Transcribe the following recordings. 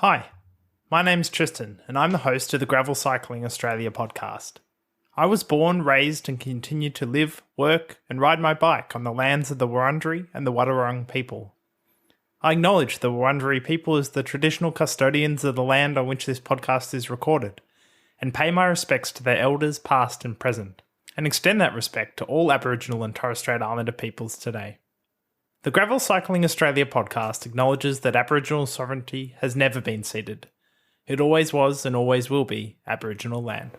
Hi, my name's Tristan, and I'm the host of the Gravel Cycling Australia podcast. I was born, raised, and continue to live, work, and ride my bike on the lands of the Wurundjeri and the Wadawurrung people. I acknowledge the Wurundjeri people as the traditional custodians of the land on which this podcast is recorded, and pay my respects to their elders past and present, and extend that respect to all Aboriginal and Torres Strait Islander peoples today. The Gravel Cycling Australia podcast acknowledges that Aboriginal sovereignty has never been ceded. It always was and always will be Aboriginal land.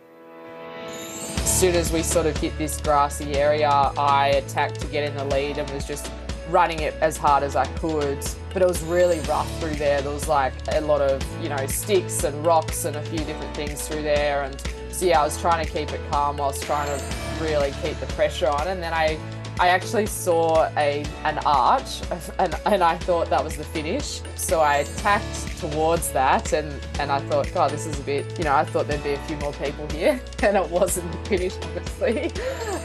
As soon as we sort of hit this grassy area, I attacked to get in the lead and was just running it as hard as I could. But it was really rough through there. There was like a lot of, sticks and rocks and a few different things through there. And so yeah, I was trying to keep it calm whilst trying to really keep the pressure on. And then I actually saw an arch and I thought that was the finish. So I attacked towards that and I thought, God, this is a bit, I thought there'd be a few more people here and it wasn't the finish, obviously.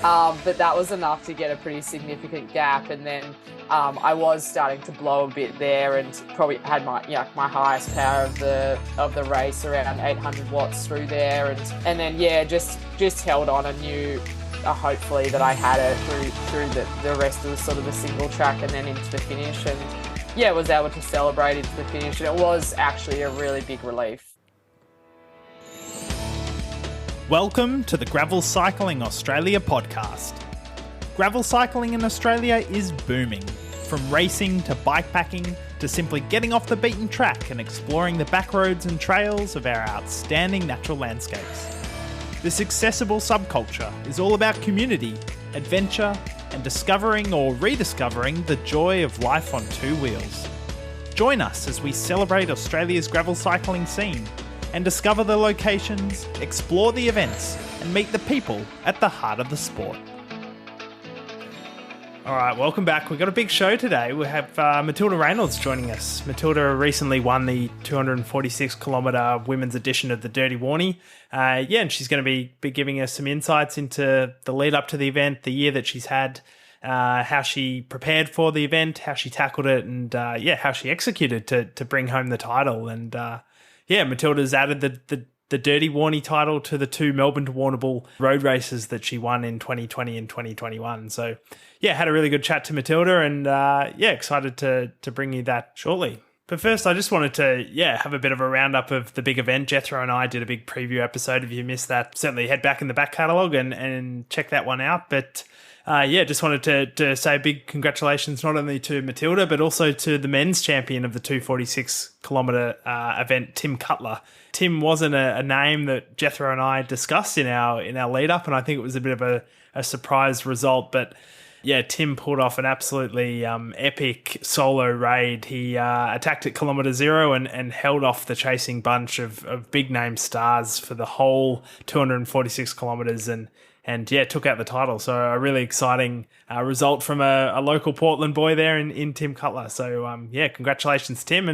But that was enough to get a pretty significant gap. And then I was starting to blow a bit there and probably had my highest power of the race, around 800 watts through there. And then, just held on and knew hopefully that I had it through the rest of the sort of the single track and then into the finish, and was able to celebrate into the finish, and it was actually a really big relief. Welcome to the Gravel Cycling Australia podcast. Gravel cycling in Australia is booming. From racing to bikepacking to simply getting off the beaten track and exploring the back roads and trails of our outstanding natural landscapes. This accessible subculture is all about community, adventure, and discovering or rediscovering the joy of life on two wheels. Join us as we celebrate Australia's gravel cycling scene and discover the locations, explore the events, and meet the people at the heart of the sport. All right, welcome back. We've got a big show today. We have Matilda Raynolds joining us. Matilda recently won the 246-kilometre women's edition of the Dirty Warrny. And she's going to be giving us some insights into the lead up to the event, the year that she's had, how she prepared for the event, how she tackled it, and how she executed to bring home the title. And Matilda's added the Dirty Warrny title to the two Melbourne to Warrnambool road races that she won in 2020 and 2021. So, had a really good chat to Matilda and, excited to bring you that shortly. But first, I just wanted to, have a bit of a roundup of the big event. Jethro and I did a big preview episode. If you missed that, certainly head back in the back catalogue and check that one out. But just wanted to say a big congratulations not only to Matilda, but also to the men's champion of the 246-kilometre event, Tim Cutler. Tim wasn't a name that Jethro and I discussed in our lead-up, and I think it was a bit of a surprise result. But Tim pulled off an absolutely epic solo raid. He attacked at kilometre zero and held off the chasing bunch of big-name stars for the whole 246 kilometres and took out the title. So a really exciting result from a local Portland boy there in Tim Cutler. So congratulations, Tim.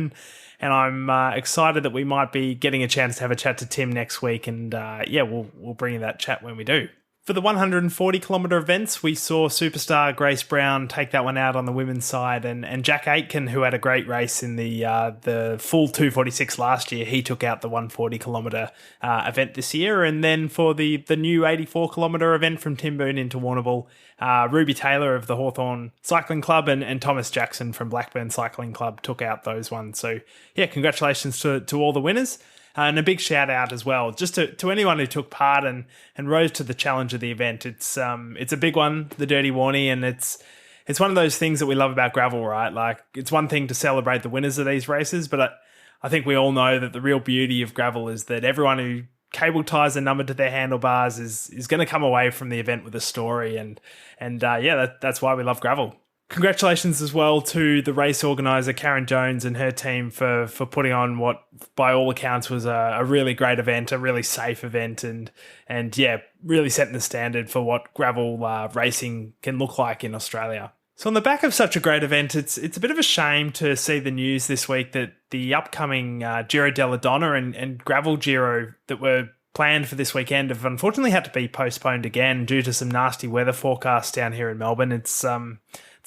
And I'm excited that we might be getting a chance to have a chat to Tim next week. And we'll bring you that chat when we do. For the 140-kilometre events, we saw superstar Grace Brown take that one out on the women's side, and Jack Aitken, who had a great race in the full 246 last year, he took out the 140-kilometre event this year. And then for the new 84-kilometre event from Timboon into Warrnambool, Ruby Taylor of the Hawthorn Cycling Club and Thomas Jackson from Blackburn Cycling Club took out those ones. So, congratulations to all the winners. And a big shout out as well, just to anyone who took part and rose to the challenge of the event. It's a big one, the Dirty Warrny, and it's one of those things that we love about gravel, right? Like, it's one thing to celebrate the winners of these races, but I think we all know that the real beauty of gravel is that everyone who cable ties a number to their handlebars is going to come away from the event with a story, and that's why we love gravel. Congratulations as well to the race organiser, Karen Jones, and her team for putting on what, by all accounts, was a really great event, a really safe event, and really setting the standard for what gravel racing can look like in Australia. So on the back of such a great event, it's a bit of a shame to see the news this week that the upcoming Giro della Donna and Gravel Giro that were planned for this weekend have unfortunately had to be postponed again due to some nasty weather forecasts down here in Melbourne. It's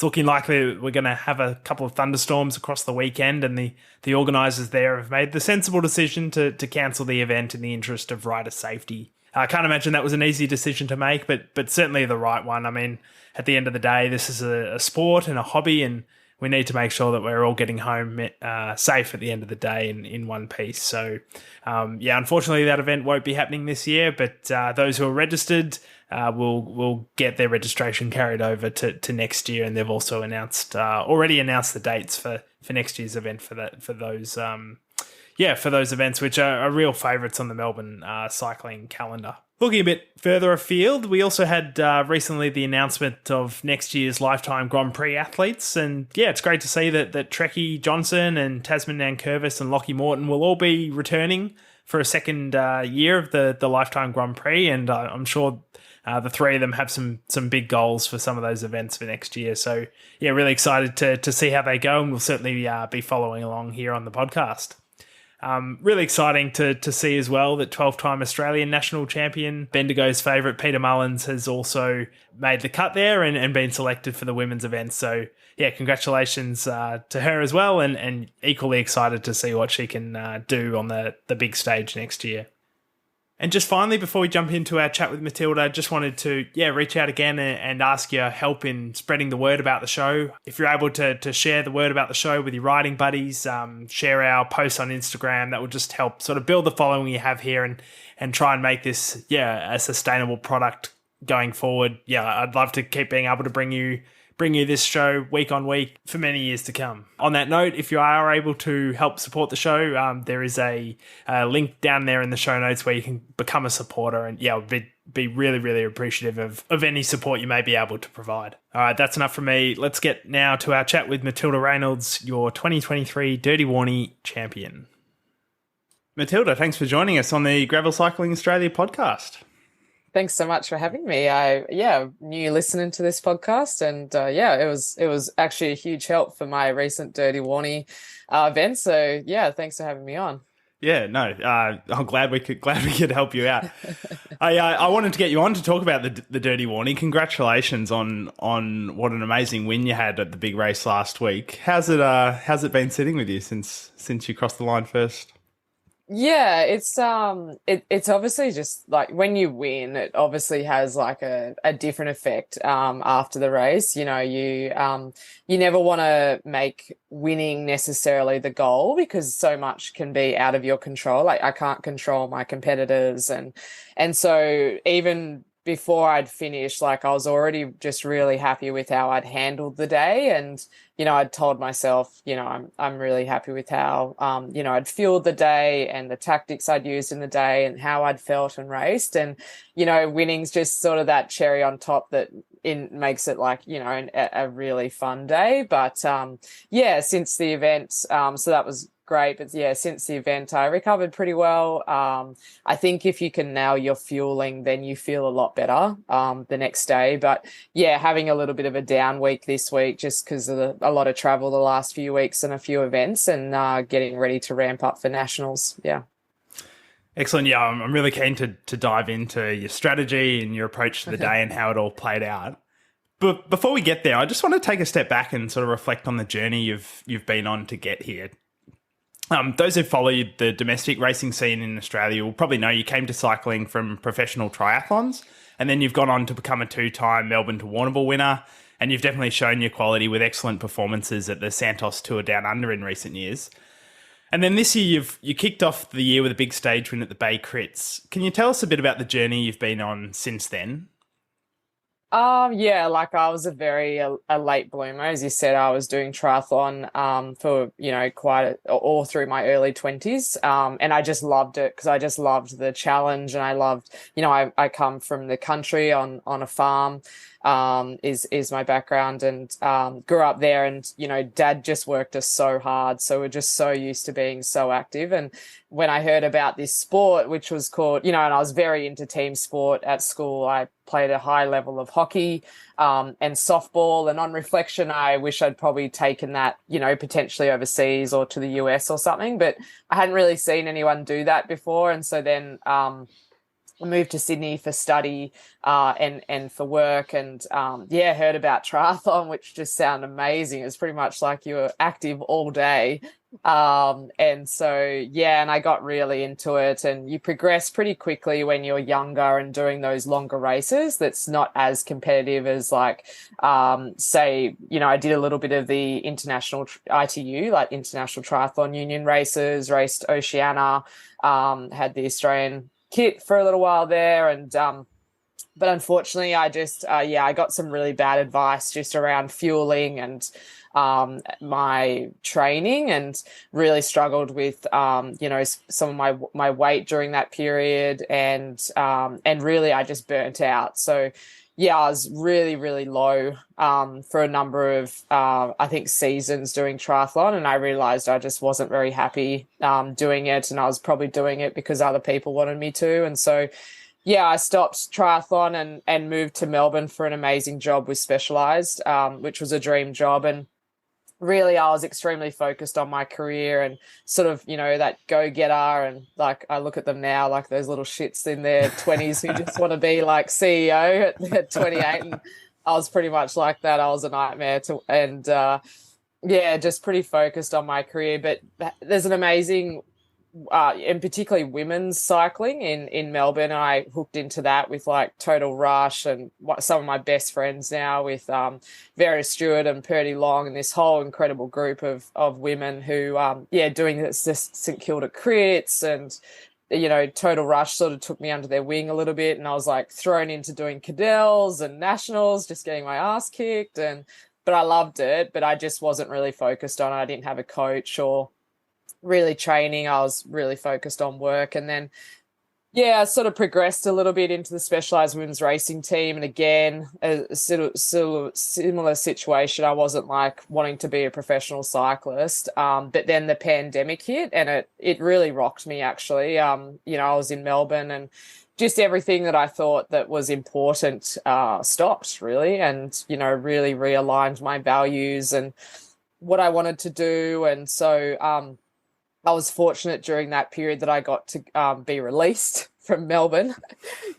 it's looking likely we're going to have a couple of thunderstorms across the weekend, and the organisers there have made the sensible decision to cancel the event in the interest of rider safety. I can't imagine that was an easy decision to make, but certainly the right one. I mean, at the end of the day, this is a sport and a hobby, and we need to make sure that we're all getting home safe at the end of the day in one piece. So, unfortunately, that event won't be happening this year, but those who are registered will get their registration carried over to next year, and they've also already announced the dates for next year's event for those events, which are real favourites on the Melbourne cycling calendar. Looking a bit further afield, we also had recently the announcement of next year's Lifetime Grand Prix athletes. And yeah, it's great to see that Trekkie Johnson and Tasman Nankervis and Lockie Morton will all be returning for a second year of the Lifetime Grand Prix. And I'm sure the three of them have some big goals for some of those events for next year. So yeah, really excited to see how they go, and we'll certainly be following along here on the podcast. Really exciting to see as well that 12-time Australian national champion, Bendigo's favourite Peter Mullins, has also made the cut there and been selected for the women's event. So yeah, congratulations to her as well, and equally excited to see what she can do on the big stage next year. And just finally, before we jump into our chat with Matilda, just wanted to reach out again and ask your help in spreading the word about the show. If you're able to share the word about the show with your riding buddies, share our posts on Instagram, that will just help sort of build the following you have here and try and make this a sustainable product going forward. Yeah, I'd love to keep being able to bring you this show week on week for many years to come. On that note, if you are able to help support the show, there is a link down there in the show notes where you can become a supporter, and be really, really appreciative of any support you may be able to provide. All right, that's enough from me. Let's get now to our chat with Matilda Raynolds, your 2023 Dirty Warrny champion. Matilda, thanks for joining us on the Gravel Cycling Australia podcast. Thanks so much for having me. I new listening to this podcast, and it was actually a huge help for my recent Dirty Warrny event. So yeah, thanks for having me on. Yeah, no, I'm glad we could help you out. I wanted to get you on to talk about the Dirty Warrny. Congratulations on what an amazing win you had at the big race last week. How's it been sitting with you since you crossed the line first? Yeah, it's obviously just like when you win, it obviously has like a different effect after the race. You know, you never want to make winning necessarily the goal, because so much can be out of your control. Like I can't control my competitors, and so even before I'd finished, like I was already just really happy with how I'd handled the day. And, you know, I'd told myself, you know, I'm really happy with how, I'd fueled the day and the tactics I'd used in the day and how I'd felt and raced. And, you know, winning's just sort of that cherry on top that makes it like, you know, a really fun day. But, since the event, so that was great. But yeah, since the event, I recovered pretty well. I think if you can nail your fueling, then you feel a lot better the next day. But yeah, having a little bit of a down week this week, just because of a lot of travel the last few weeks and a few events, and getting ready to ramp up for nationals. Yeah. Excellent. Yeah, I'm really keen to dive into your strategy and your approach to the day and how it all played out. But before we get there, I just want to take a step back and sort of reflect on the journey you've been on to get here. Those who followed the domestic racing scene in Australia will probably know you came to cycling from professional triathlons, and then you've gone on to become a 2-time Melbourne to Warrnambool winner, and you've definitely shown your quality with excellent performances at the Santos Tour Down Under in recent years. And then this year, you kicked off the year with a big stage win at the Bay Crits. Can you tell us a bit about the journey you've been on since then? Like I was a late bloomer. As you said, I was doing triathlon for, you know, all through my early 20s. And I just loved it because I just loved the challenge, and I loved, you know, I come from the country on a farm, is my background, and grew up there, and, you know, Dad just worked us so hard. So we're just so used to being so active. And when I heard about this sport, which was called, you know, and I was very into team sport at school, I played a high level of hockey and softball. And on reflection, I wish I'd probably taken that, you know, potentially overseas or to the US or something. But I hadn't really seen anyone do that before. And so then I moved to Sydney for study and for work, and yeah, heard about triathlon, which just sounded amazing. It's pretty much like you were active all day. And so, yeah, and I got really into it, and you progress pretty quickly when you're younger and doing those longer races. That's not as competitive as like, say, you know, I did a little bit of the international ITU, like International Triathlon Union races, raced Oceania, had the Australian kit for a little while there, and but unfortunately I just yeah, I got some really bad advice just around fueling and my training, and really struggled with you know, some of my weight during that period, and really I just burnt out. So yeah, I was really, really low for a number of, I think, seasons doing triathlon. And I realized I just wasn't very happy doing it. And I was probably doing it because other people wanted me to. And so, yeah, I stopped triathlon and moved to Melbourne for an amazing job with Specialized, which was a dream job. And really I was extremely focused on my career and sort of, you know, that go-getter, and like I look at them now like those little shits in their 20s who just want to be like CEO at 28, and I was pretty much like that. I was a nightmare and yeah, just pretty focused on my career. But there's an amazing and particularly women's cycling in Melbourne. I hooked into that with like Total Rush and some of my best friends now with Vera Stewart and Purdy Long, and this whole incredible group of women who, yeah, doing this St Kilda crits, and, you know, Total Rush sort of took me under their wing a little bit, and I was like thrown into doing Cadell's and Nationals, just getting my ass kicked, but I loved it, but I just wasn't really focused on it. I didn't have a coach or really training. I was really focused on work. And then, yeah, I sort of progressed a little bit into the Specialized women's racing team. And again, a similar situation. I wasn't like wanting to be a professional cyclist. But then the pandemic hit, and it really rocked me, actually. You know, I was in Melbourne, and just everything that I thought that was important stopped, really. And, you know, really realigned my values and what I wanted to do. And so, I was fortunate during that period that I got to be released from Melbourne.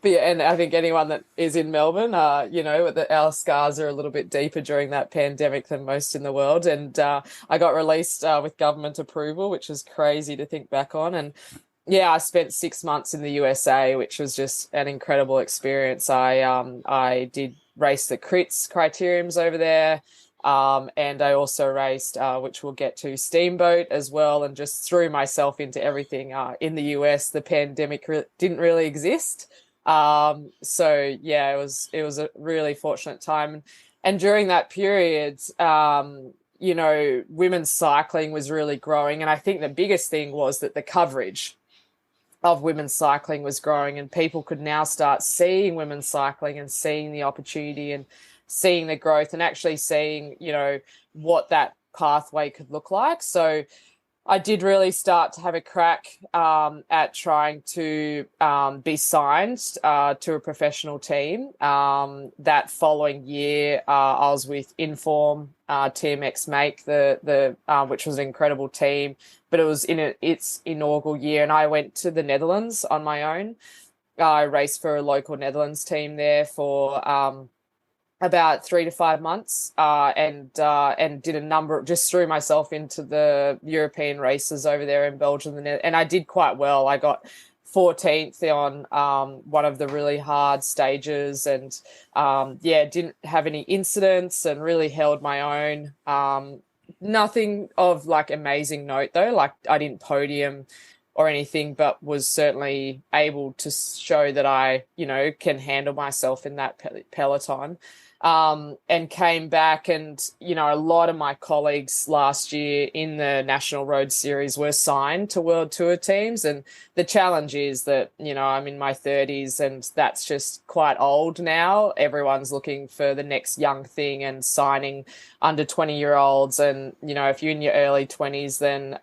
And I think anyone that is in Melbourne, you know, our scars are a little bit deeper during that pandemic than most in the world. And I got released with government approval, which is crazy to think back on. And yeah, I spent 6 months in the USA, which was just an incredible experience. I did race the crits criteriums over there. And I also raced, which we'll get to, Steamboat as well, and just threw myself into everything. In the US, the pandemic didn't really exist. So yeah, it was a really fortunate time. And during that period, you know, women's cycling was really growing. And I think the biggest thing was that the coverage of women's cycling was growing, and people could now start seeing women's cycling and seeing the opportunity and seeing the growth and actually seeing, you know, what that pathway could look like. So I did really start to have a crack at trying to be signed to a professional team. That following year, I was with Inform, TMX Make, the which was an incredible team, but it was in its inaugural year, and I went to the Netherlands on my own. I raced for a local Netherlands team there for about 3 to 5 months, and did a number, just threw myself into the European races over there in Belgium, and I did quite well. I got 14th on one of the really hard stages, and yeah, didn't have any incidents and really held my own. Nothing of like amazing note though, like I didn't podium or anything, but was certainly able to show that I, you know, can handle myself in that peloton. And came back, and, you know, a lot of my colleagues last year in the National Road Series were signed to World Tour teams. And the challenge is that, you know, I'm in my 30s, and that's just quite old now. Everyone's looking for the next young thing and signing under 20-year-olds. And, you know, if you're in your early 20s, then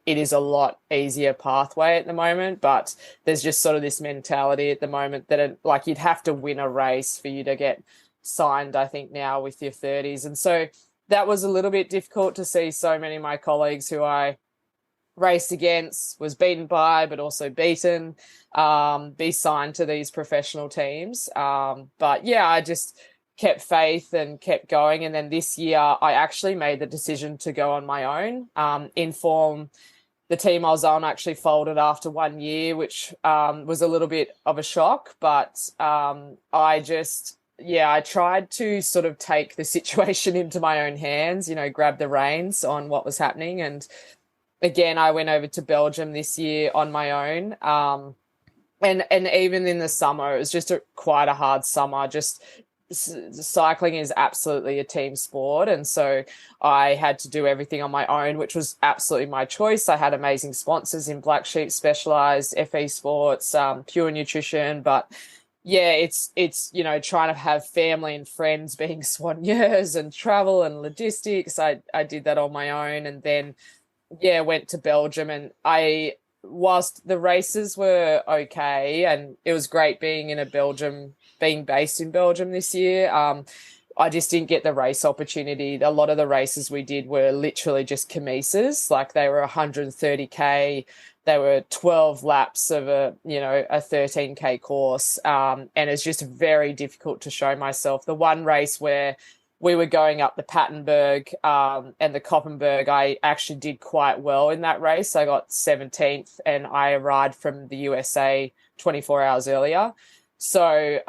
it is a lot easier pathway at the moment. But there's just sort of this mentality at the moment that like you'd have to win a race for you to get signed, I think, now with your 30s. And so that was a little bit difficult to see so many of my colleagues who I raced against, was beaten by, but also beaten, be signed to these professional teams. But yeah, I just kept faith and kept going. And then this year, I actually made the decision to go on my own. Inform the team I was on actually folded after 1 year, which was a little bit of a shock. But I tried to sort of take the situation into my own hands, grab the reins on what was happening. And again, I went over to Belgium this year on my own. And even in the summer, it was just quite a hard summer. Just cycling is absolutely a team sport. And so I had to do everything on my own, which was absolutely my choice. I had amazing sponsors in Black Sheep Specialized, FE Sports, Pure Nutrition. But yeah, it's trying to have family and friends being soigneurs and travel and logistics. I did that on my own. And then, yeah, went to Belgium, and whilst the races were okay, and it was great being based in Belgium this year, I just didn't get the race opportunity. A lot of the races we did were literally just chemises, like they were 130K, they were 12 laps of a 13K course, and it's just very difficult to show myself. The one race where we were going up the Pattenberg and the Koppenberg, I actually did quite well in that race. I got 17th, and I arrived from the USA 24 hours earlier. So,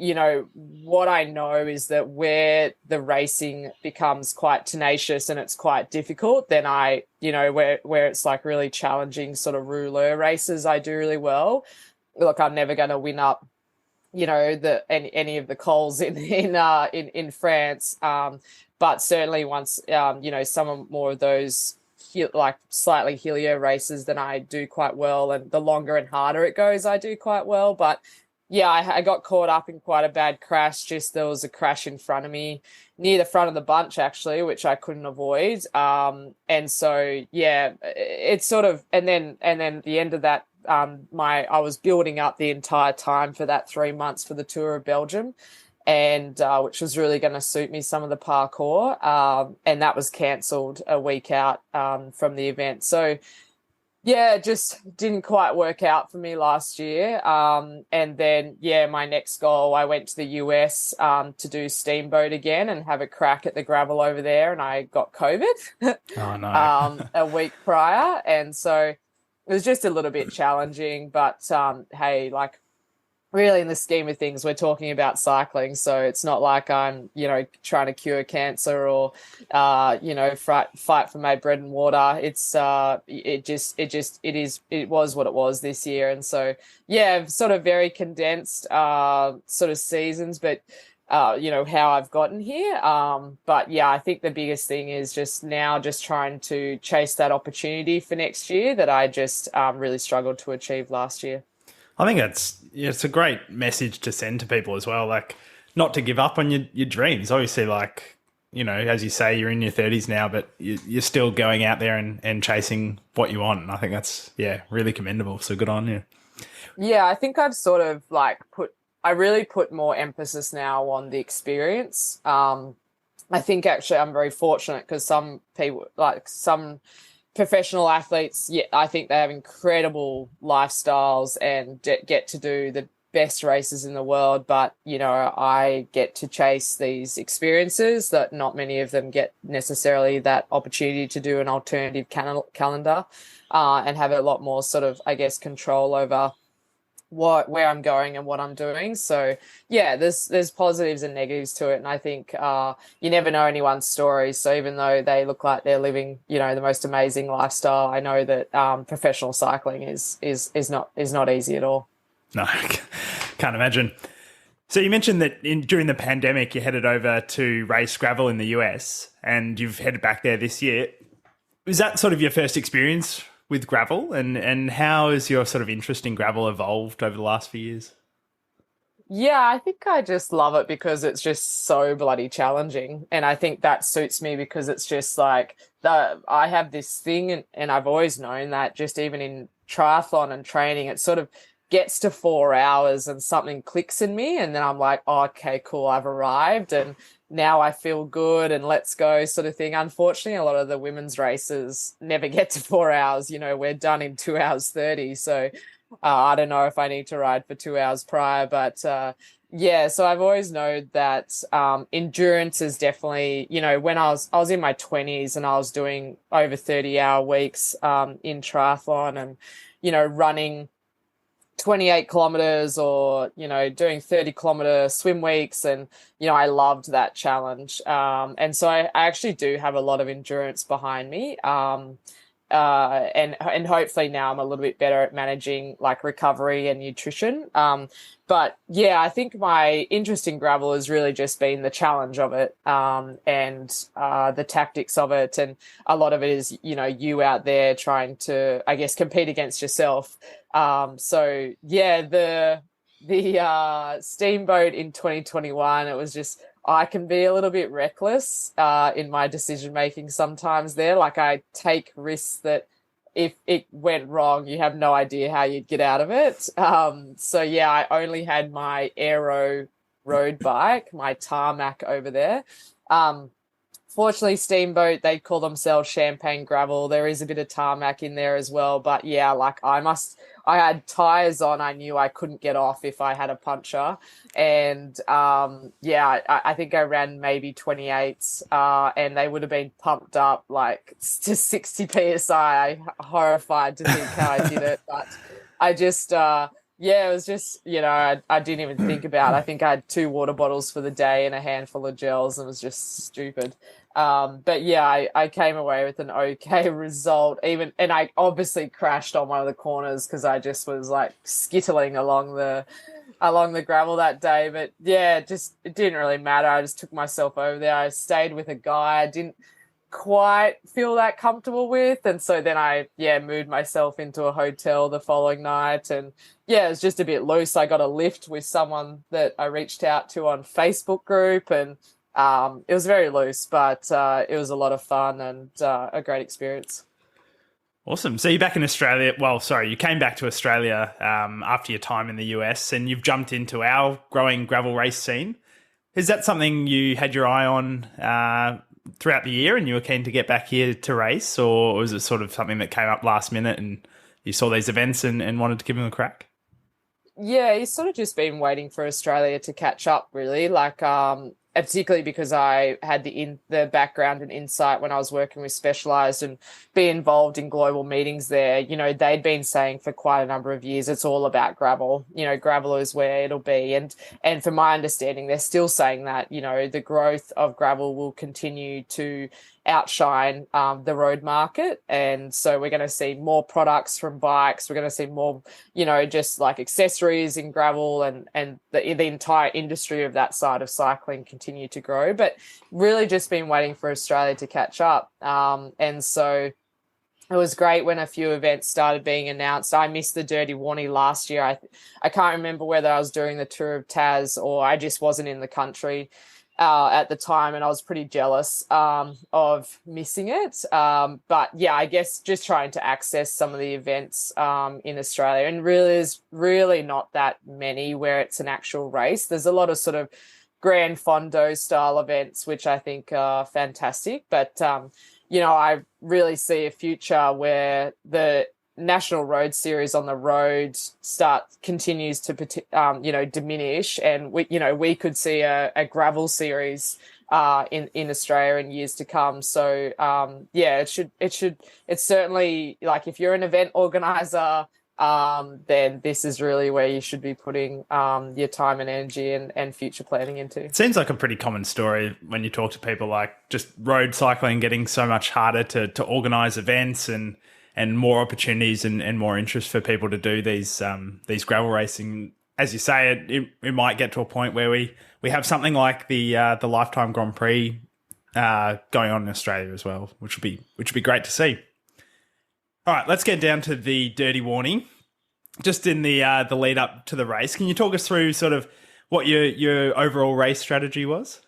what I know is that where the racing becomes quite tenacious and it's quite difficult, then where it's like really challenging sort of rouleur races, I do really well. Look, I'm never going to win up any of the coals in France, but certainly once some more of those like slightly hillier races, then I do quite well, and the longer and harder it goes, I do quite well. But yeah, I got caught up in quite a bad crash. Just there was a crash in front of me near the front of the bunch, actually, which I couldn't avoid. And so yeah, it's sort of, and then the end of that, I was building up the entire time for that 3 months for the Tour of Belgium, and which was really going to suit me, some of the parkour, and that was cancelled a week out from the event. So yeah, it just didn't quite work out for me last year. And then, yeah, my next goal, I went to the US to do Steamboat again and have a crack at the gravel over there, and I got COVID Oh, no. a week prior. And so it was just a little bit challenging. But, hey, like, really in the scheme of things, we're talking about cycling. So it's not like I'm, trying to cure cancer or, fight for my bread and water. It's, it was what it was this year. And so, yeah, sort of very condensed, sort of seasons, but, how I've gotten here. But yeah, I think the biggest thing is just trying to chase that opportunity for next year that I just, really struggled to achieve last year. I think it's a great message to send to people as well, like not to give up on your dreams. Obviously, like, as you say, you're in your 30s now, but you're still going out there and chasing what you want. And I think that's, really commendable. So good on you. Yeah, I think I've sort of I really put more emphasis now on the experience. I think actually I'm very fortunate because some people, like some professional athletes, I think they have incredible lifestyles and get to do the best races in the world. But, I get to chase these experiences that not many of them get necessarily that opportunity to do an alternative calendar and have a lot more sort of, I guess, control over where I'm going and what I'm doing. So yeah, there's positives and negatives to it. And I think you never know anyone's story. So even though they look like they're living, the most amazing lifestyle, I know that professional cycling is not easy at all. No, can't imagine. So you mentioned that during the pandemic, you headed over to race gravel in the US, and you've headed back there this year. Was that sort of your first experience with gravel, and how has your sort of interest in gravel evolved over the last few years? Yeah, I think I just love it because it's just so bloody challenging. And I think that suits me because it's just like I have this thing, and I've always known that just even in triathlon and training, it's sort of gets to 4 hours and something clicks in me, and then I'm like, oh, okay, cool, I've arrived and now I feel good and let's go sort of thing. Unfortunately, a lot of the women's races never get to 4 hours. We're done in 2 hours 30. So I don't know if I need to ride for 2 hours prior, but yeah, so I've always known that endurance is definitely, when I was in my 20s and I was doing over 30-hour weeks in triathlon and, running 28 kilometers or, doing 30-kilometer swim weeks. And, I loved that challenge. And so I actually do have a lot of endurance behind me. And hopefully now I'm a little bit better at managing like recovery and nutrition. But yeah, I think my interest in gravel has really just been the challenge of it, and the tactics of it. And a lot of it is, you out there trying to, I guess, compete against yourself. So yeah, the Steamboat in 2021, it was just, I can be a little bit reckless in my decision making sometimes there. Like I take risks that if it went wrong, you have no idea how you'd get out of it. So yeah, I only had my aero road bike, my tarmac over there. Fortunately, Steamboat, they call themselves Champagne Gravel. There is a bit of tarmac in there as well. But yeah, like I had tires on. I knew I couldn't get off if I had a puncture. And yeah, I think I ran maybe 28s and they would have been pumped up like to 60 PSI. I'm horrified to think how I did it. But I just, yeah, it was just, I didn't even think about it. I think I had 2 water bottles for the day and a handful of gels, and it was just stupid. But yeah, I came away with an okay result, and I obviously crashed on one of the corners because I just was like skittling along the gravel that day. But yeah, it didn't really matter. I just took myself over there. I stayed with a guy I didn't quite feel that comfortable with, and so then I moved myself into a hotel the following night, and yeah, it was just a bit loose. I got a lift with someone that I reached out to on Facebook group, and it was very loose, but it was a lot of fun and a great experience. Awesome. So you're back in Australia. Well, sorry, you came back to Australia after your time in the US, and you've jumped into our growing gravel race scene. Is that something you had your eye on throughout the year and you were keen to get back here to race, or was it sort of something that came up last minute and you saw these events and wanted to give them a crack? Yeah, it's sort of just been waiting for Australia to catch up, really. Like, particularly because I had the background and insight when I was working with Specialized and be involved in global meetings there. They'd been saying for quite a number of years, it's all about gravel. Gravel is where it'll be. And from my understanding, they're still saying that, the growth of gravel will continue to outshine the road market. And so we're going to see more products from bikes. We're going to see more, just like accessories in gravel, and the entire industry of that side of cycling continue to grow. But really just been waiting for Australia to catch up. And so it was great when a few events started being announced. I missed the Dirty Warrny last year. I can't remember whether I was doing the Tour of Tas or I just wasn't in the country at the time, and I was pretty jealous of missing it. But yeah, I guess just trying to access some of the events in Australia, and really there's really not that many where it's an actual race. There's a lot of sort of Grand Fondo style events, which I think are fantastic. But, I really see a future where the National Road Series on the road continues to diminish, and we could see a gravel series in Australia in years to come. So it's certainly, like, if you're an event organizer, then this is really where you should be putting your time and energy and future planning into. It seems like a pretty common story when you talk to people, like just road cycling getting so much harder to organise events and more opportunities and more interest for people to do these gravel racing. As you say, it might get to a point where we have something like the Lifetime Grand Prix going on in Australia as well, which would be great to see. All right, let's get down to the Dirty Warrny. Just in the lead up to the race, can you talk us through sort of what your overall race strategy was?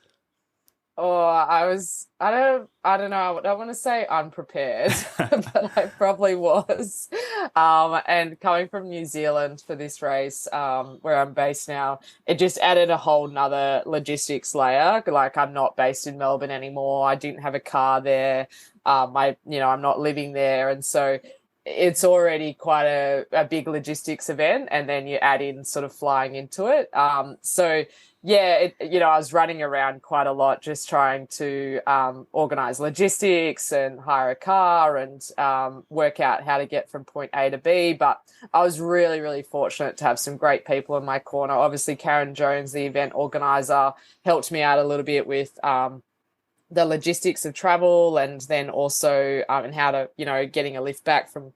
Oh, I don't know. I don't want to say unprepared, but I probably was. And coming from New Zealand for this race, where I'm based now, it just added a whole nother logistics layer. Like I'm not based in Melbourne anymore. I didn't have a car there. I'm not living there. And so it's already quite a big logistics event. And then you add in sort of flying into it. So yeah, I was running around quite a lot just trying to organize logistics and hire a car and work out how to get from point A to B. But I was really, really fortunate to have some great people in my corner. Obviously, Karen Jones, the event organizer, helped me out a little bit with the logistics of travel, and then also and how to, getting a lift back from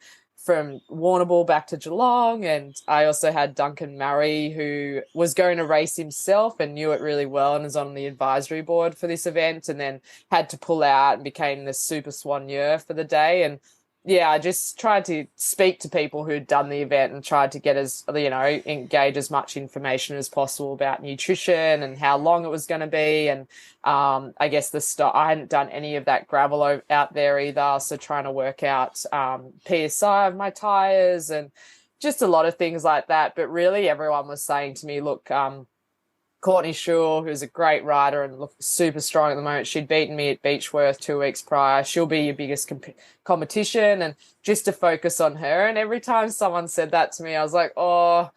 Warrnambool back to Geelong. And I also had Duncan Murray, who was going to race himself and knew it really well and is on the advisory board for this event, and then had to pull out and became the super soigneur for the day. And yeah, I just tried to speak to people who'd done the event and tried to get engage as much information as possible about nutrition and how long it was going to be. And I guess I hadn't done any of that gravel out there either. So trying to work out PSI of my tires and just a lot of things like that. But really everyone was saying to me, look, Courtney Shaw, who's a great rider and looks super strong at the moment. She'd beaten me at Beechworth 2 weeks prior. She'll be your biggest competition, and just to focus on her. And every time someone said that to me, I was like, oh,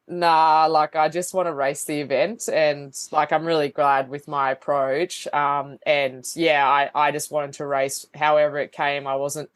nah, like I just want to race the event. And like, I'm really glad with my approach. And yeah, I just wanted to race however it came. The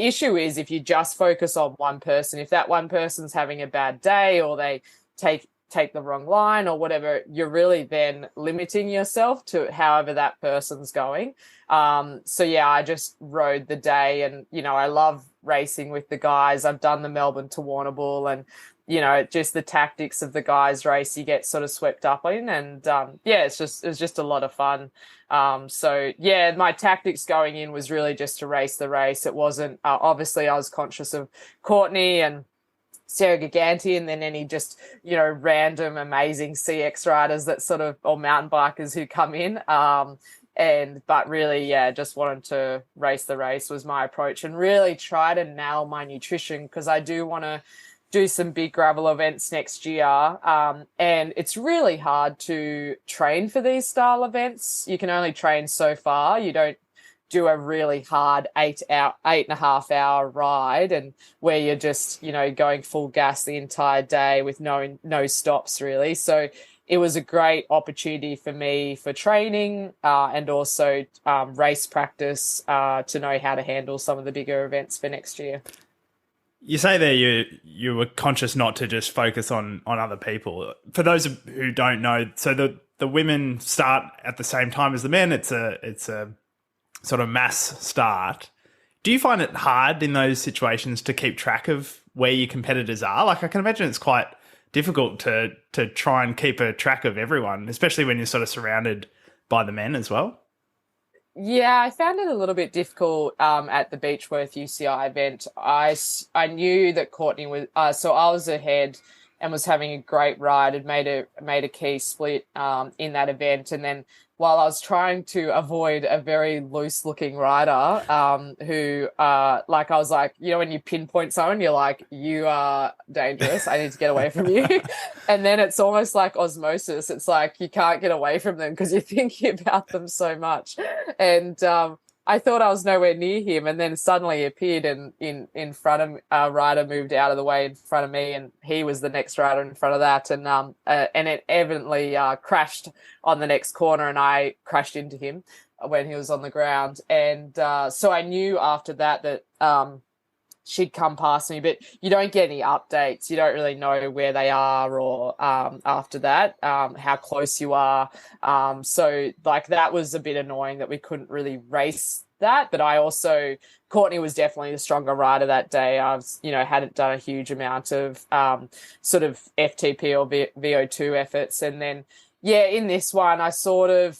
issue is if you just focus on one person, if that one person's having a bad day or they take the wrong line or whatever, you're really then limiting yourself to however that person's going. So yeah, I just rode the day, and I love racing with the guys. I've done the Melbourne to Warrnambool, and just the tactics of the guys race you get sort of swept up in. And yeah, it was just a lot of fun. So yeah, my tactics going in was really just to race the race. It wasn't obviously I was conscious of Courtney and Sarah Giganti, and then any just, random amazing CX riders that sort of, or mountain bikers who come in. But really, yeah, just wanted to race the race was my approach, and really try to nail my nutrition, because I do want to do some big gravel events next year. And it's really hard to train for these style events. You can only train so far. You don't do a really hard 8.5 hour ride, and where you're just, going full gas the entire day with no stops really. So it was a great opportunity for me for training and also race practice to know how to handle some of the bigger events for next year. You say there you were conscious not to just focus on other people. For those who don't know, so the women start at the same time as the men. It's a sort of mass start. Do you find it hard in those situations to keep track of where your competitors are? Like, I can imagine it's quite difficult to try and keep a track of everyone, especially when you're sort of surrounded by the men as well. Yeah, I found it a little bit difficult at the Beechworth UCI event. I knew that Courtney was so I was ahead and was having a great ride. Had made a key split in that event, and then while I was trying to avoid a very loose looking rider who like I was like, when you pinpoint someone, you're like, you are dangerous, I need to get away from you. And then it's almost like osmosis. It's like you can't get away from them because you're thinking about them so much. And I thought I was nowhere near him, and then suddenly he appeared in front of a rider moved out of the way in front of me, and he was the next rider in front of that, and it evidently crashed on the next corner, and I crashed into him when he was on the ground. And so I knew after that she'd come past me, but you don't get any updates. You don't really know where they are, or after that, how close you are. So like that was a bit annoying that we couldn't really race that. But Courtney was definitely the stronger rider that day. I was, hadn't done a huge amount of sort of FTP or VO2 efforts. And then, yeah, in this one, it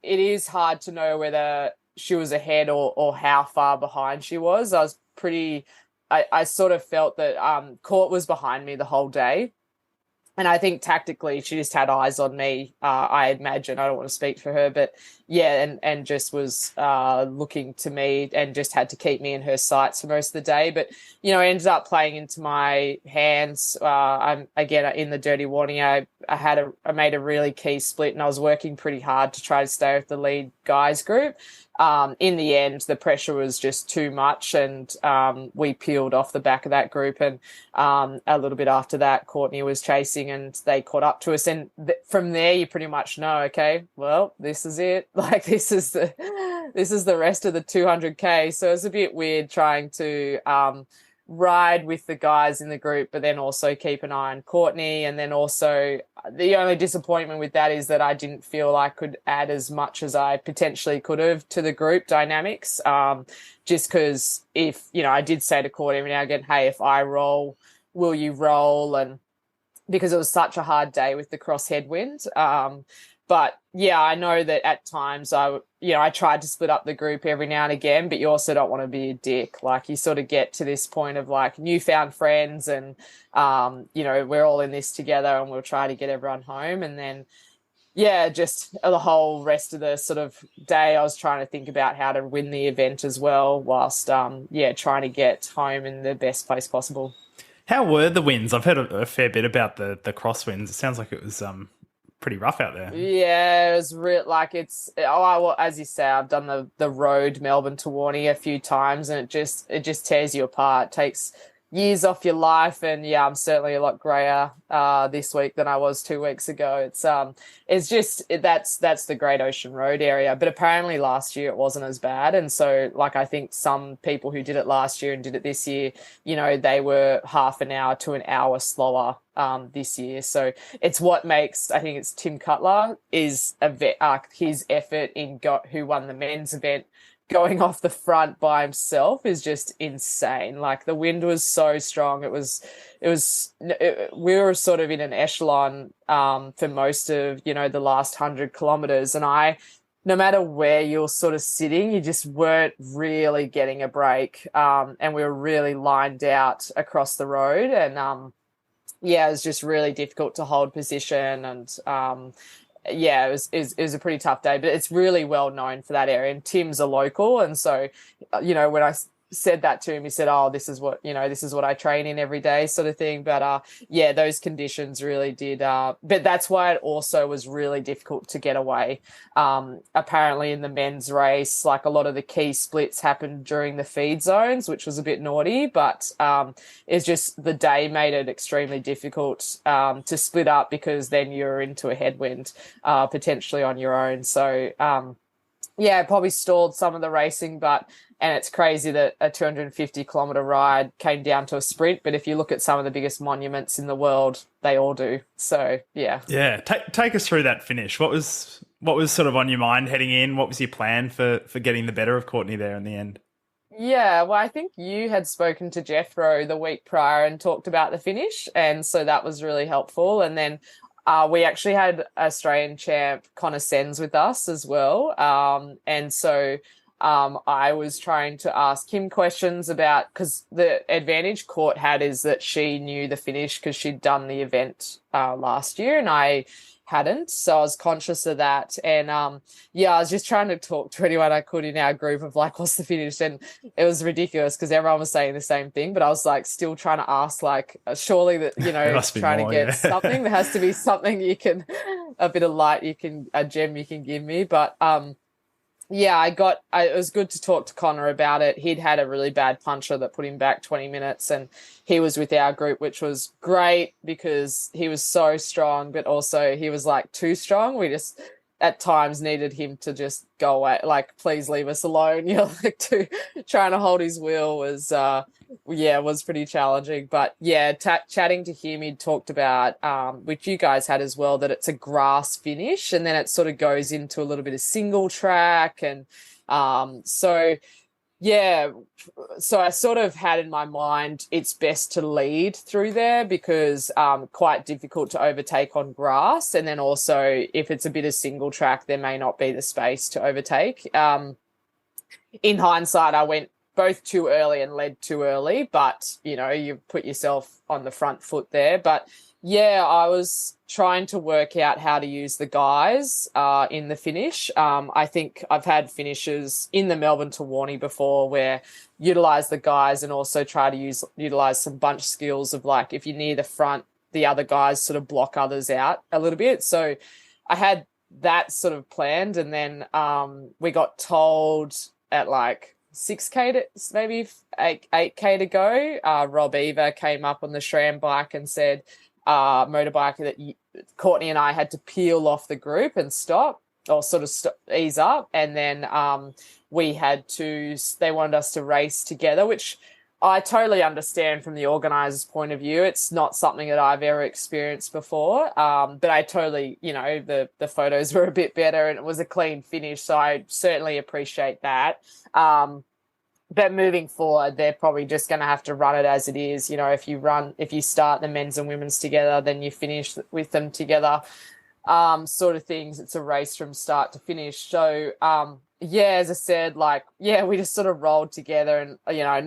is hard to know whether she was ahead or how far behind she was. I sort of felt that Court was behind me the whole day. And I think tactically she just had eyes on me. I imagine, I don't want to speak for her, but yeah, and just was looking to me and just had to keep me in her sights for most of the day. But it ended up playing into my hands. I'm again in the Dirty Warrny. I made a really key split, and I was working pretty hard to try to stay with the lead guys group. In the end, the pressure was just too much, and we peeled off the back of that group. And a little bit after that, Courtney was chasing, and they caught up to us. And from there, you pretty much know, okay, well, this is it. Like this is the rest of the 200K. So it's a bit weird trying to ride with the guys in the group, but then also keep an eye on Courtney. And then also the only disappointment with that is that I didn't feel I could add as much as I potentially could have to the group dynamics. Just because if, I did say to Courtney every now and again, hey, if I roll, will you roll? And because it was such a hard day with the cross headwind. But yeah, I know that at times I tried to split up the group every now and again, but you also don't want to be a dick. Like you sort of get to this point of like newfound friends and, we're all in this together and we'll try to get everyone home. And then, yeah, just the whole rest of the sort of day, I was trying to think about how to win the event as well whilst, trying to get home in the best place possible. How were the winds? I've heard a fair bit about the crosswinds. It sounds like it was pretty rough out there. Yeah, it was like as you say, I've done the road Melbourne to Warrny a few times, and it just tears you apart. It takes years off your life, and yeah, I'm certainly a lot grayer this week than I was 2 weeks ago. It's just that's the Great Ocean Road area, but apparently last year it wasn't as bad, and so like I think some people who did it last year and did it this year, they were half an hour to an hour slower this year. So it's what makes, I think it's Tim Cutler is his effort in who won the men's event, going off the front by himself is just insane. Like the wind was so strong. We were sort of in an echelon for most of, the last 100 kilometers. And no matter where you're sort of sitting, you just weren't really getting a break. And we were really lined out across the road. And it was just really difficult to hold position. And it was a pretty tough day, but it's really well known for that area. And Tim's a local. And so, when I said that to him, he said, oh, this is what I train in every day sort of thing. But those conditions really did. But that's why it also was really difficult to get away. Apparently in the men's race, like a lot of the key splits happened during the feed zones, which was a bit naughty, but it's just the day made it extremely difficult to split up because then you're into a headwind potentially on your own. So, it probably stalled some of the racing, and it's crazy that a 250 kilometre ride came down to a sprint. But if you look at some of the biggest monuments in the world, they all do. So, yeah. Yeah. Take us through that finish. What was sort of on your mind heading in? What was your plan for getting the better of Courtney there in the end? Yeah, well, I think you had spoken to Jethro the week prior and talked about the finish. And so that was really helpful. And then we actually had Australian champ Connor Sens with us as well. And so I was trying to ask him questions about, because the advantage Court had is that she knew the finish because she'd done the event last year and I hadn't. So I was conscious of that. And I was just trying to talk to anyone I could in our group of like, what's the finish? And it was ridiculous because everyone was saying the same thing, but I was like still trying to ask, like, surely that, trying to get something. There has to be something a bit of light a gem you can give me. But it was good to talk to Connor about it. He'd had a really bad puncher that put him back 20 minutes and he was with our group, which was great because he was so strong, but also he was like too strong. We just at times needed him to just go away, like, please leave us alone. Trying to hold his wheel was pretty challenging. But chatting to him, he'd talked about, which you guys had as well, that it's a grass finish and then it sort of goes into a little bit of single track. And so I sort of had in my mind it's best to lead through there because quite difficult to overtake on grass. And then also if it's a bit of single track, there may not be the space to overtake. In hindsight, I went both too early and led too early, but, you put yourself on the front foot there. But yeah, I was trying to work out how to use the guys in the finish. I think I've had finishes in the Melbourne to Warney before where utilize the guys and also try to utilize some bunch skills of, like, if you're near the front, the other guys sort of block others out a little bit. So I had that sort of planned, and then we got told at like 6K to maybe 8K to go. Rob Eva came up on the SRAM bike and said, motorbike, that Courtney and I had to peel off the group and stop, or sort of ease up. And then they wanted us to race together, which I totally understand from the organizer's point of view. It's not something that I've ever experienced before. But I totally, the photos were a bit better and it was a clean finish. So I certainly appreciate that. But moving forward, they're probably just going to have to run it as it is. If you start the men's and women's together, then you finish with them together, sort of things. It's a race from start to finish. So, as I said, we just sort of rolled together, and,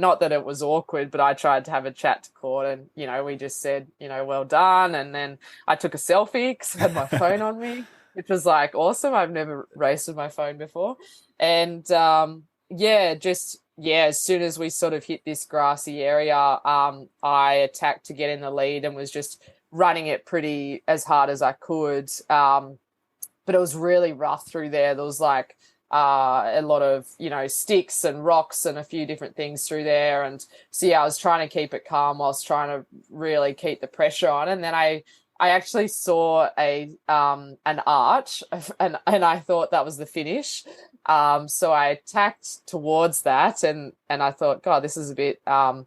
not that it was awkward, but I tried to have a chat to Court, and, we just said, well done. And then I took a selfie because I had my phone on me, which was awesome. I've never raced with my phone before. And, as soon as we sort of hit this grassy area, I attacked to get in the lead and was just running it pretty as hard as I could. But it was really rough through there. There was a lot of, sticks and rocks and a few different things through there. And so, I was trying to keep it calm whilst trying to really keep the pressure on. And then I actually saw an arch and I thought that was the finish. So I attacked towards that and I thought, God, this is a bit, I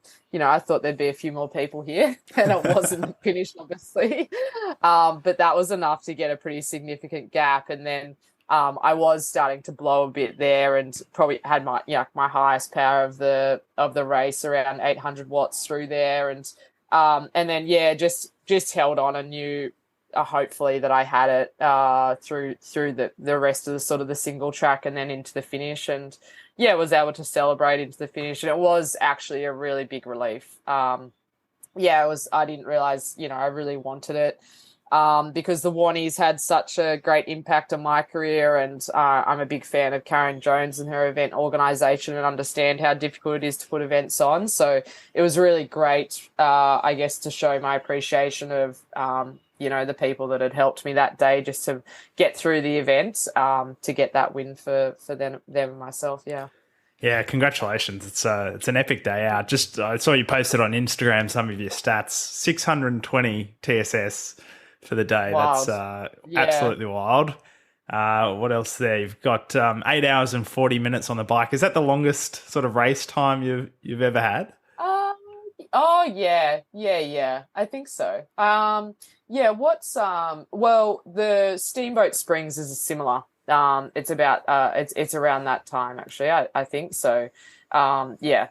thought there'd be a few more people here and it wasn't finished, obviously. But that was enough to get a pretty significant gap. And then I was starting to blow a bit there and probably had my highest power of the race, around 800 watts through there. And then, just held on and knew, hopefully, that I had it through the rest of the sort of the single track and then into the finish, and was able to celebrate into the finish, and it was actually a really big relief. It was. I didn't realize, I really wanted it because the Warnies had such a great impact on my career, and I'm a big fan of Karen Jones and her event organisation and understand how difficult it is to put events on. So it was really great, I guess, to show my appreciation of the people that had helped me that day just to get through the event, to get that win for them and myself. Yeah. Yeah, congratulations. It's an epic day out. I saw you posted on Instagram some of your stats. 620 TSS for the day. Wild. That's absolutely wild. What else there? You've got 8 hours and 40 minutes on the bike. Is that the longest sort of race time you've ever had? Yeah. I think so. The Steamboat Springs is similar. It's about it's around that time actually. I think so. Yeah.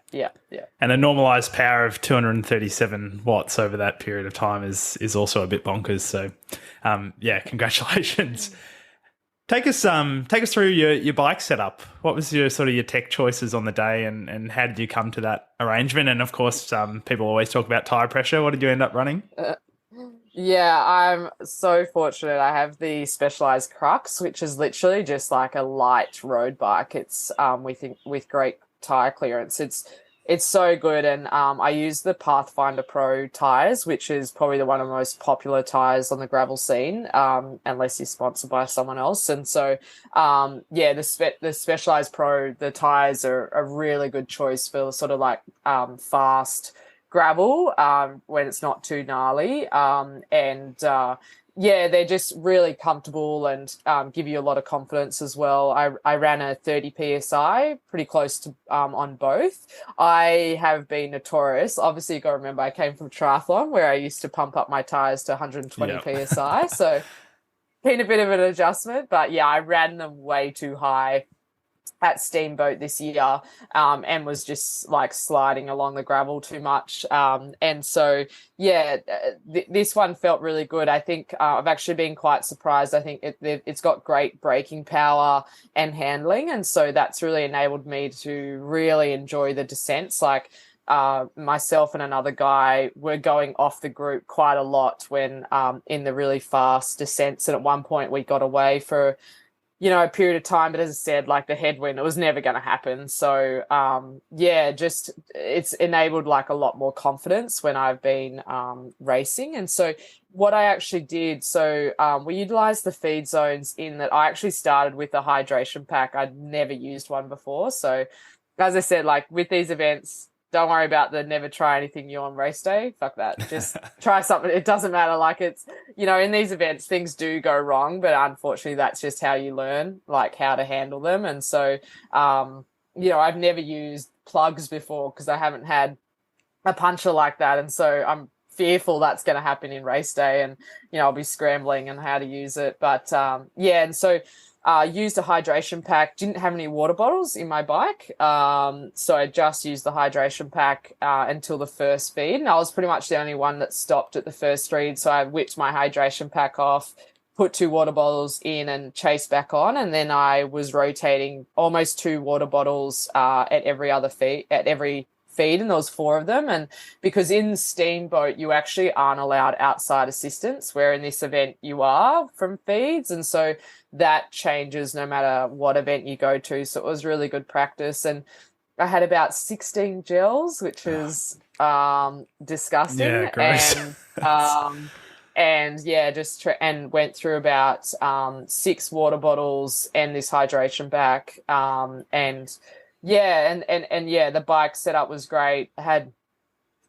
And a normalized power of 237 watts over that period of time is also a bit bonkers. So, congratulations. Take us through your bike setup. What was your tech choices on the day, and how did you come to that arrangement? And of course, people always talk about tire pressure. What did you end up running? I'm so fortunate. I have the Specialized Crux, which is literally just like a light road bike. It's with great tire clearance. It's so good, and I use the Pathfinder Pro tires, which is probably one of the most popular tires on the gravel scene, unless you're sponsored by someone else. And so, the Specialized Pro, the tires are a really good choice for sort of like fast gravel when it's not too gnarly, they're just really comfortable and give you a lot of confidence as well. I ran a 30 psi, pretty close to on both. I have been notorious. Obviously, you got to remember I came from triathlon where I used to pump up my tires to 120 psi, so been a bit of an adjustment. But yeah, I ran them way too high at Steamboat this year, and was just like sliding along the gravel too much. And so, yeah, this one felt really good. I think I've actually been quite surprised. I think it's got great braking power and handling. And so that's really enabled me to really enjoy the descents. Like, myself and another guy were going off the group quite a lot when in the really fast descents. And at one point we got away for a period of time, but as I said, like the headwind, it was never going to happen. So, just it's enabled like a lot more confidence when I've been racing. And so what I actually did, we utilized the feed zones in that I actually started with a hydration pack. I'd never used one before. So as I said, like with these events, don't worry about the never try anything new on race day. Fuck that. Just try something. It doesn't matter. Like it's, in these events, things do go wrong, but unfortunately that's just how you learn, like how to handle them. And so, I've never used plugs before because I haven't had a puncher like that. And so I'm fearful that's going to happen in race day and, I'll be scrambling and how to use it. But, and so, used a hydration pack, didn't have any water bottles in my bike. So I just used the hydration pack until the first feed. And I was pretty much the only one that stopped at the first feed. So I whipped my hydration pack off, put 2 water bottles in and chased back on. And then I was rotating almost 2 water bottles at every feed, and there was 4 of them. And because in Steamboat you actually aren't allowed outside assistance, where in this event you are from feeds, and so that changes no matter what event you go to. So it was really good practice. And I had about 16 gels, which is disgusting. Yeah, gross. And went through about 6 water bottles and this hydration pack. The bike setup was great.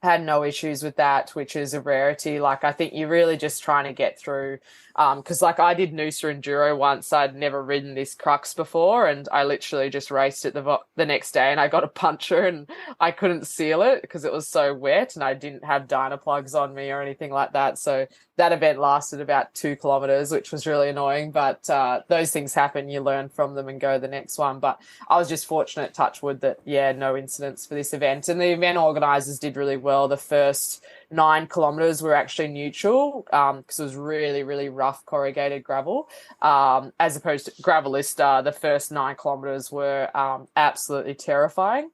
Had no issues with that, which is a rarity. Like, I think you're really just trying to get through, because like I did Noosa Enduro once. I'd never ridden this crux before, and I literally just raced it the next day, and I got a puncture and I couldn't seal it because it was so wet, and I didn't have Dynaplugs on me or anything like that. So that event lasted about 2 kilometers, which was really annoying, but those things happen. You learn from them and go the next one. But I was just fortunate, touch wood, that no incidents for this event. And the event organizers did really well. The first 9 kilometers were actually neutral because it was really, really rough corrugated gravel, as opposed to Gravelista. The first 9 kilometers were absolutely terrifying.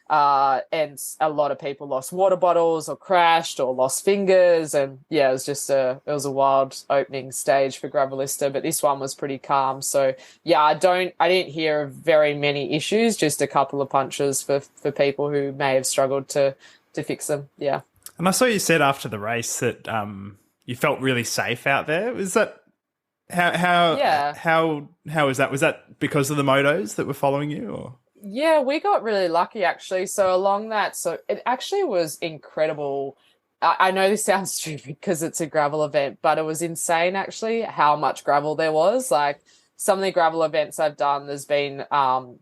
And a lot of people lost water bottles or crashed or lost fingers. And it was just it was a wild opening stage for Gravelista, but this one was pretty calm. So I didn't hear of very many issues, just a couple of punches for people who may have struggled to fix them. Yeah. And I saw you said after the race that you felt really safe out there. Was that how is that? Was that because of the motos that were following you, or? Yeah, we got really lucky actually. So along that, so it actually was incredible. I know this sounds stupid because it's a gravel event, but it was insane actually how much gravel there was. Like, some of the gravel events I've done, there's been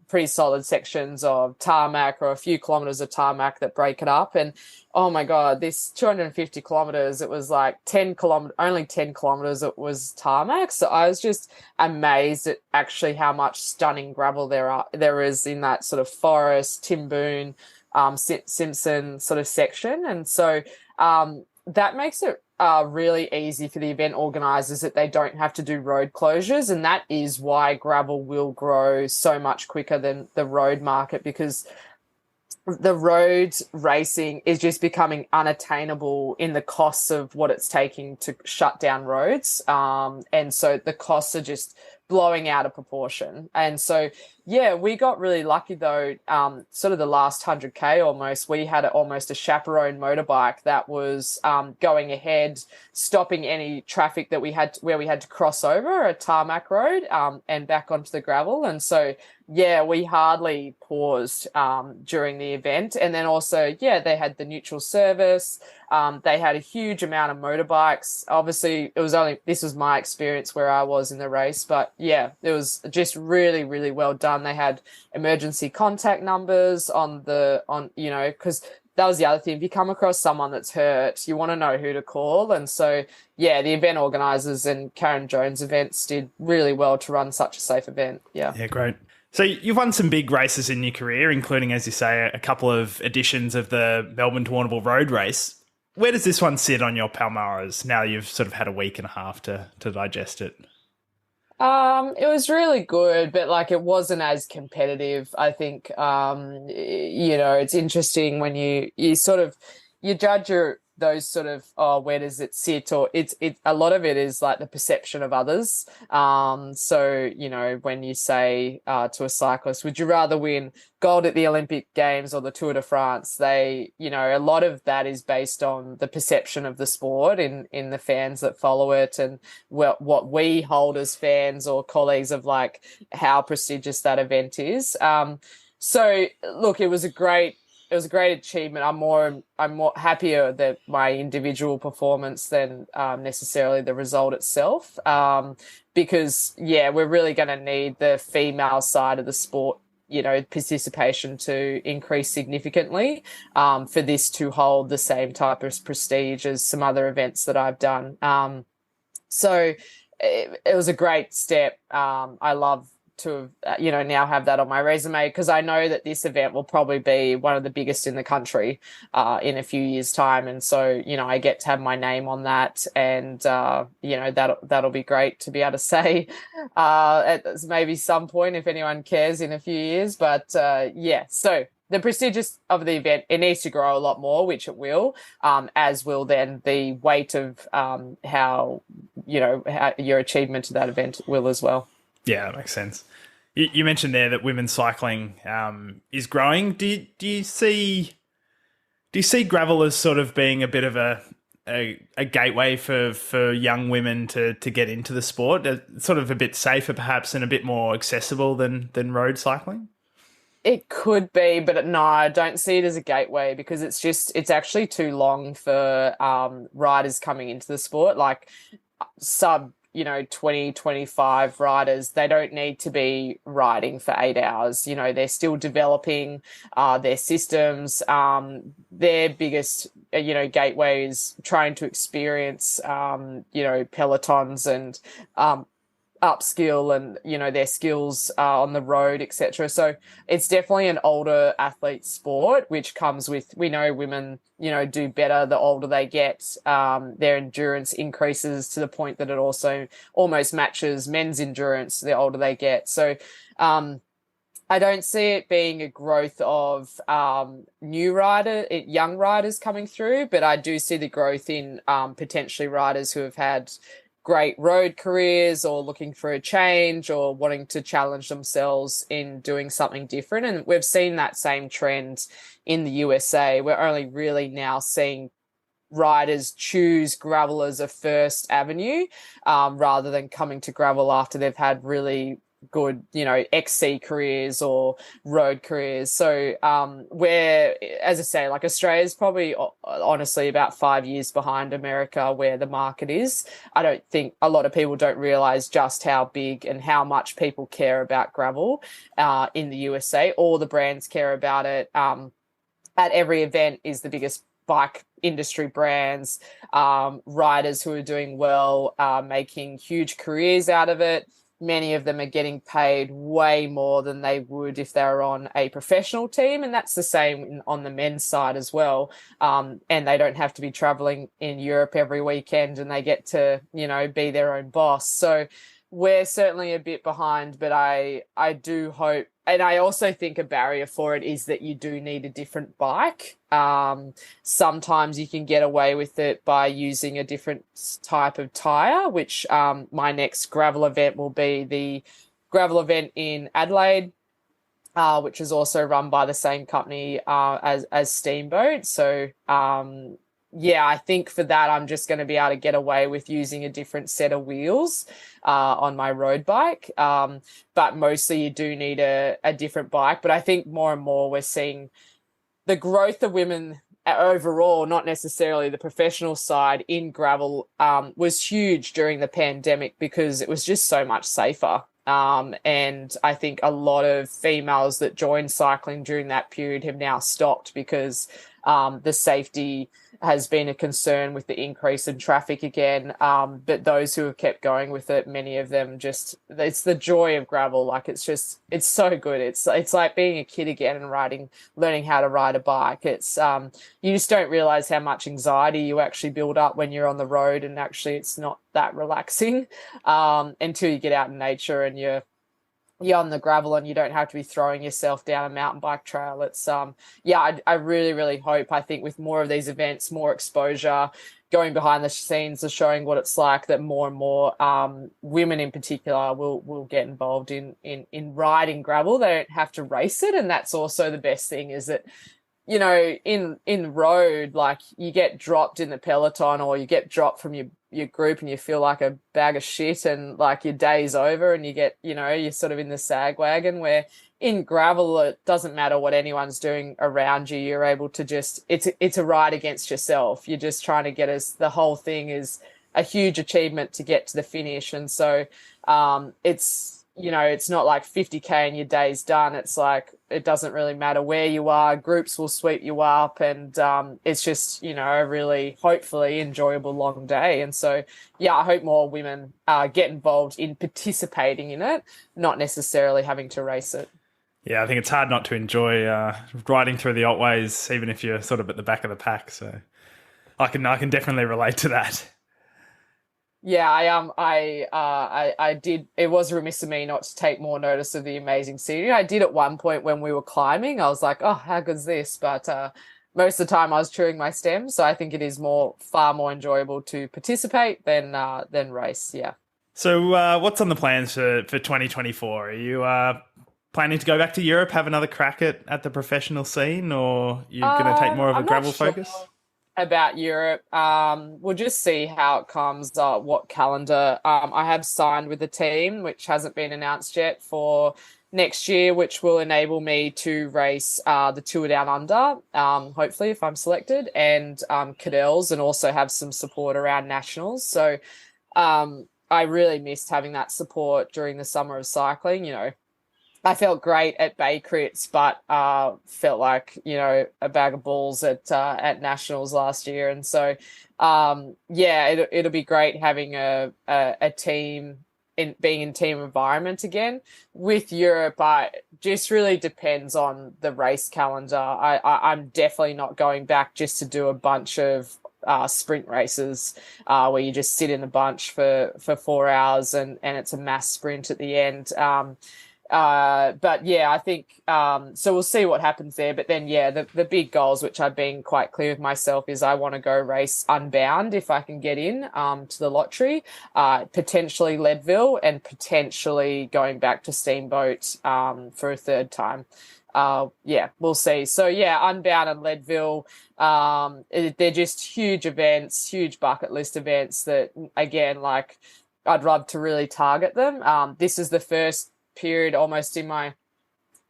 pretty solid sections of tarmac or a few kilometers of tarmac that break it up. And oh my God, this 250 kilometers, it was like only 10 kilometers it was tarmac. So I was just amazed at actually how much stunning gravel there is in that sort of Forest, Timboon, Simpson sort of section. And so that makes it really easy for the event organizers, that they don't have to do road closures. And that is why gravel will grow so much quicker than the road market, because the road racing is just becoming unattainable in the costs of what it's taking to shut down roads. And so the costs are just blowing out of proportion. And so, we got really lucky though. Sort of the last 100K almost, we had almost a chaperone motorbike that was going ahead, stopping any traffic that where we had to cross over a tarmac road and back onto the gravel. And so, we hardly paused during the event. And then also, they had the neutral service. They had a huge amount of motorbikes. Obviously, this was my experience where I was in the race, but it was just really, really well done. They had emergency contact numbers because that was the other thing. If you come across someone that's hurt, you want to know who to call. And so, the event organizers and Karen Jones events did really well to run such a safe event. Yeah. Yeah, great. So you've won some big races in your career, including, as you say, a couple of editions of the Melbourne to Warrnambool Road Race. Where does this one sit on your Palmares now you've sort of had a week and a half to digest it? It was really good, but like it wasn't as competitive. I think it's interesting when you sort of you judge those sort of where does it sit, or it's a lot of it is like the perception of others. So when you say to a cyclist, would you rather win gold at the Olympic Games or the Tour de France? They a lot of that is based on the perception of the sport in the fans that follow it, and what we hold as fans or colleagues of like how prestigious that event is. So look, it was a great achievement. I'm more happier that my individual performance than necessarily the result itself. Because we're really going to need the female side of the sport, participation to increase significantly for this to hold the same type of prestige as some other events that I've done. So it was a great step. I love to now have that on my resume, because I know that this event will probably be one of the biggest in the country in a few years' time, and so I get to have my name on that, and that'll be great to be able to say at maybe some point if anyone cares in a few years. But so the prestigious of the event, it needs to grow a lot more, which it will, as will then the weight of how your achievement to that event will as well. Yeah, that makes sense. You mentioned there that women's cycling is growing. Do you see gravel as sort of being a bit of a gateway for young women to get into the sport? It's sort of a bit safer perhaps and a bit more accessible than road cycling? It could be, but no, I don't see it as a gateway, because it's actually too long for riders coming into the sport. Like sub 20, 25 riders, they don't need to be riding for 8 hours. They're still developing their systems. Their biggest, gateway is trying to experience, pelotons and upskill and, their skills on the road, etc. So it's definitely an older athlete sport, which comes with, we know women, do better the older they get. Their endurance increases to the point that it also almost matches men's endurance the older they get. So I don't see it being a growth of young riders coming through, but I do see the growth in potentially riders who have had great road careers or looking for a change or wanting to challenge themselves in doing something different. And we've seen that same trend in the USA. We're only really now seeing riders choose gravel as a first avenue rather than coming to gravel after they've had really good, XC careers or road careers. So where, as I say, like Australia's probably honestly about 5 years behind America where the market is. I don't think a lot of people don't realize just how big and how much people care about gravel in the USA. All the brands care about it. At every event is the biggest bike industry brands, riders who are doing well, making huge careers out of it. Many of them are getting paid way more than they would if they were on a professional team. And that's the same on the men's side as well. And they don't have to be traveling in Europe every weekend, and they get to, be their own boss. So we're certainly a bit behind, but I do hope, and I also think a barrier for it is that you do need a different bike. Sometimes you can get away with it by using a different type of tyre, which my next gravel event will be the gravel event in Adelaide, which is also run by the same company as Steamboat. So I think for that, I'm just going to be able to get away with using a different set of wheels on my road bike. But mostly you do need a different bike. But I think more and more we're seeing the growth of women overall, not necessarily the professional side in gravel, was huge during the pandemic because it was just so much safer. And I think a lot of females that joined cycling during that period have now stopped because The safety has been a concern with the increase in traffic again. But those who have kept going with it, many of them it's the joy of gravel. Like it's so good. It's like being a kid again and learning how to ride a bike. It's, you just don't realize how much anxiety you actually build up when you're on the road, and actually it's not that relaxing, until you get out in nature and you're on the gravel and you don't have to be throwing yourself down a mountain bike trail. It's I really, really hope, I think with more of these events, more exposure, going behind the scenes of showing what it's like, that more and more women in particular will get involved in riding gravel. They don't have to race it. And that's also the best thing, is that, you know, in road, like you get dropped in the peloton or you get dropped from your group and you feel like a bag of shit and like your day's over and you get, you know, you're sort of in the sag wagon. Where in gravel, it doesn't matter what anyone's doing around you. You're able to it's a ride against yourself. You're just trying to the whole thing is a huge achievement to get to the finish. And so it's, you know, it's not like 50K and your day's done. It's like, it doesn't really matter where you are. Groups will sweep you up, and it's just, you know, a really, hopefully, enjoyable long day. And so, yeah, I hope more women get involved in participating in it, not necessarily having to race it. Yeah, I think it's hard not to enjoy riding through the Otways, even if you're sort of at the back of the pack. So I can definitely relate to that. Yeah, I did. It was remiss of me not to take more notice of the amazing scenery. I did at one point when we were climbing. I was like, oh, how good's this? But most of the time I was chewing my stems. So I think it is far more enjoyable to participate than race. Yeah. So what's on the plans for 2024? Are you planning to go back to Europe, have another crack at the professional scene, or you're going to take more of a gravel focus? About Europe. We'll just see how it comes, what calendar. I have signed with the team, which hasn't been announced yet, for next year, which will enable me to race the Tour Down Under, hopefully, if I'm selected, and Cadell's, and also have some support around nationals. So I really missed having that support during the summer of cycling. You know, I felt great at Bay Crits, but felt like, you know, a bag of balls at nationals last year. And so, it'll be great having a team being in team environment again. With Europe, it just really depends on the race calendar. I'm definitely not going back just to do a bunch of sprint races where you just sit in a bunch for 4 hours and it's a mass sprint at the end. But yeah, I think so we'll see what happens there. But then the big goals, which I've been quite clear with myself, is I want to go race Unbound if I can get in to the lottery, potentially Leadville, and potentially going back to Steamboat for a third time. We'll see. So Unbound and Leadville, they're just huge events, huge bucket list events that, again, like, I'd love to really target them. This is the first period almost in my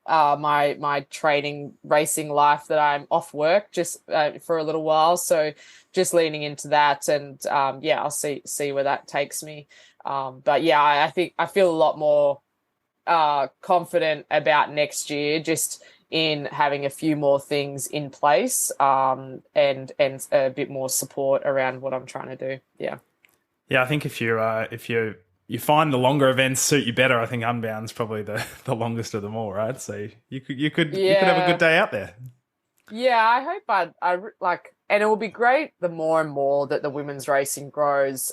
my training racing life that I'm off work just for a little while, so just leaning into that, and I'll see where that takes me. I think I feel a lot more confident about next year, just in having a few more things in place, and a bit more support around what I'm trying to do. I think if you find the longer events suit you better, I think Unbound's probably the longest of them all, right? So you could have a good day out there. Yeah, I hope I like, and it will be great the more and more that the women's racing grows.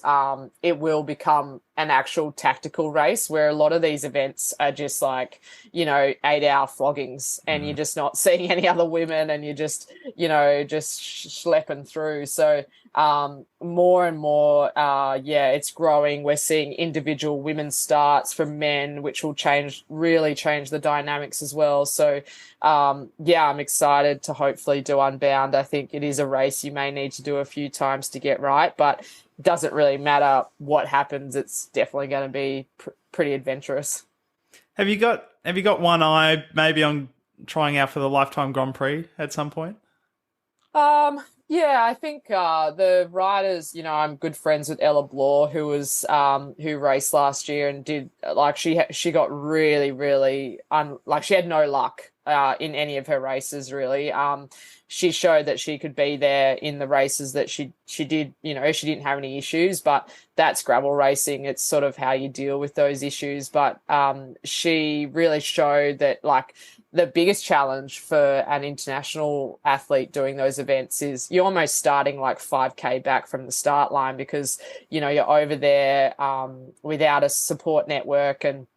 It will become an actual tactical race, where a lot of these events are just like, 8-hour floggings, and you're just not seeing any other women, and you're just, just schlepping through. So more and more, it's growing. We're seeing individual women's starts from men, which will really change the dynamics as well. So, I'm excited to hopefully do Unbound. I think it is a race you may need to do a few times to get right, but it doesn't really matter what happens. It's definitely going to be pretty adventurous. Have you got one eye maybe on trying out for the Lifetime Grand Prix at some point? Yeah, I think the riders, I'm good friends with Ella Bloor, who raced last year and did like she got really, really like she had no luck in any of her races really. She showed that she could be there in the races that she did, she didn't have any issues, but that's gravel racing. It's sort of how you deal with those issues. But she really showed that like the biggest challenge for an international athlete doing those events is you're almost starting like 5K back from the start line because, you're over there without a support network. And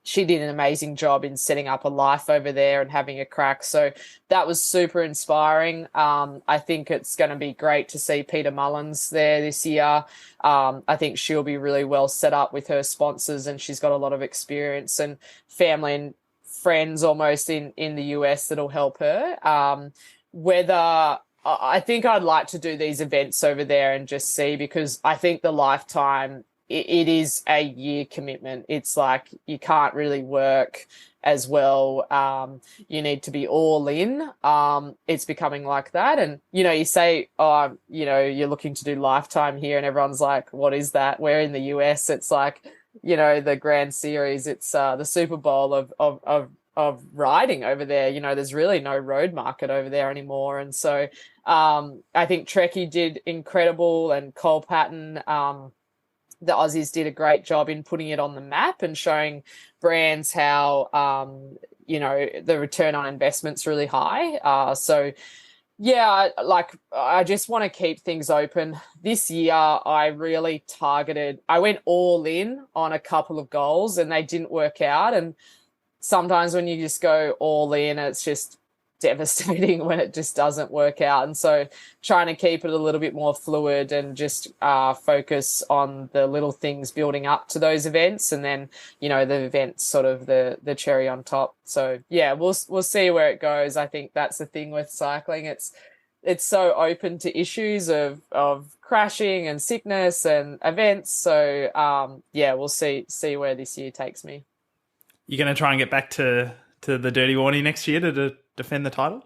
she did an amazing job in setting up a life over there and having a crack. So that was super inspiring. I think it's going to be great to see Peter Mullins there this year. I think she'll be really well set up with her sponsors, and she's got a lot of experience and family and friends almost in the US that'll help her. Whether I think I'd like to do these events over there and just see, because I think the lifetime, it is a year commitment. It's like you can't really work as well. You need to be all in. It's becoming like that. And, you say, oh, you're looking to do lifetime here, and everyone's like, what is that? We're in the US. It's like, the Grand Series. It's the Super Bowl of riding over there. There's really no road market over there anymore. And so I think Trekkie did incredible, and Cole Patton, the Aussies did a great job in putting it on the map and showing brands how, the return on investment's really high. So, yeah, like I just want to keep things open. This year, I went all in on a couple of goals and they didn't work out. And sometimes when you just go all in, it's just devastating when it just doesn't work out. And so trying to keep it a little bit more fluid and just focus on the little things building up to those events, and then the event's sort of the cherry on top. So yeah, we'll see where it goes. I think that's the thing with cycling, it's so open to issues of crashing and sickness and events. So yeah, we'll see where this year takes me. You're going to try and get back to the Dirty Warrny next year to defend the title?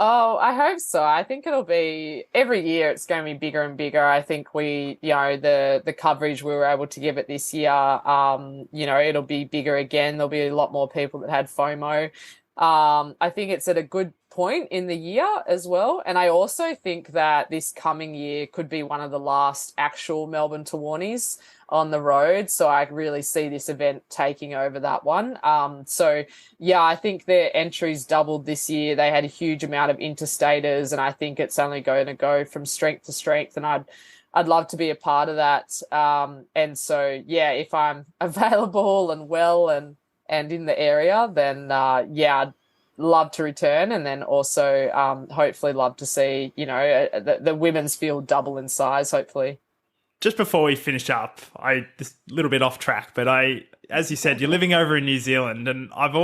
Oh, I hope so. I think it'll be every year it's going to be bigger and bigger. I think the coverage we were able to give it this year, it'll be bigger again. There'll be a lot more people that had FOMO. I think it's at a good point in the year as well. And I also think that this coming year could be one of the last actual Melbourne to Warnies on the road. So I really see this event taking over that one. So yeah, I think their entries doubled this year. They had a huge amount of interstaters, and I think it's only going to go from strength to strength. And I'd love to be a part of that. And so, yeah, if I'm available and well and in the area, then yeah, I'd love to return. And then also hopefully love to see, the women's field double in size, hopefully. Just before we finish up, this little bit off track, but as you said, you're living over in New Zealand, and I've